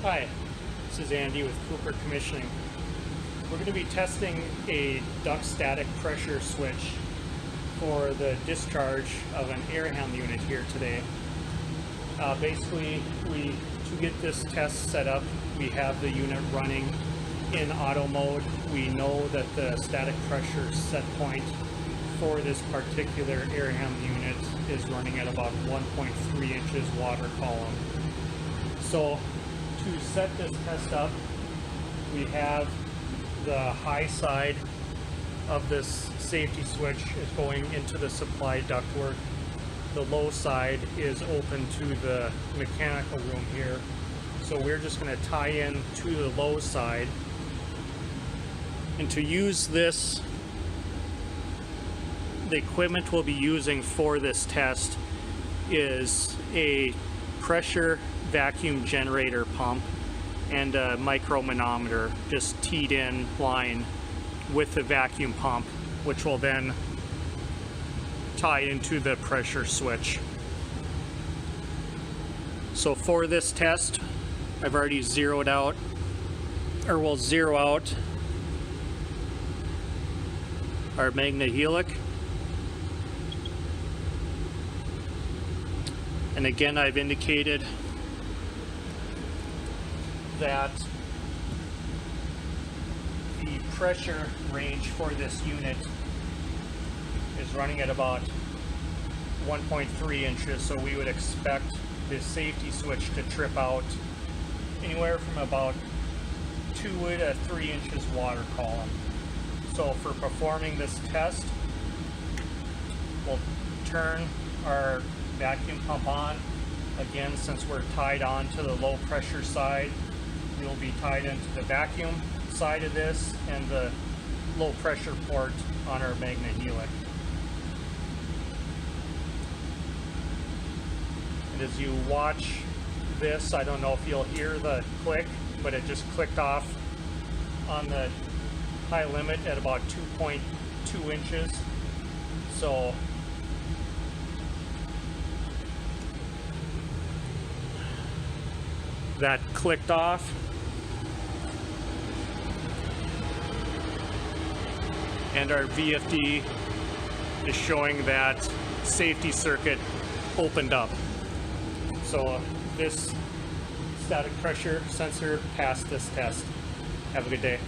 Hi, this is Andy with Cooper Commissioning. We're going to be testing a duct static pressure switch for the discharge of an air handling unit here today. Basically, to get this test set up, we have the unit running in auto mode. We know that the static pressure set point for this particular air handling unit is running at about 1.3 inches water column. So to set this test up, we have the high side of this safety switch is going into the supply ductwork. The low side is open to the mechanical room here. So we're just going to tie in to the low side. And to use this, the equipment we'll be using for this test is a pressure vacuum generator pump and a micromanometer just teed in line with the vacuum pump, which will then tie into the pressure switch. So for this test, I've already zeroed out, or we'll zero out our MagnaHelic. And again, I've indicated that the pressure range for this unit is running at about 1.3 inches, so we would expect this safety switch to trip out anywhere from about 2 to 3 inches water column. So for performing this test, we'll turn our vacuum pump on. Again, since we're tied on to the low pressure side, we'll be tied into the vacuum side of this and the low pressure port on our MagnaHelic. And as you watch this, I don't know if you'll hear the click, but it just clicked off on the high limit at about 2.2 inches. So that clicked off. And our VFD is showing that safety circuit opened up. So this static pressure sensor passed this test. Have a good day.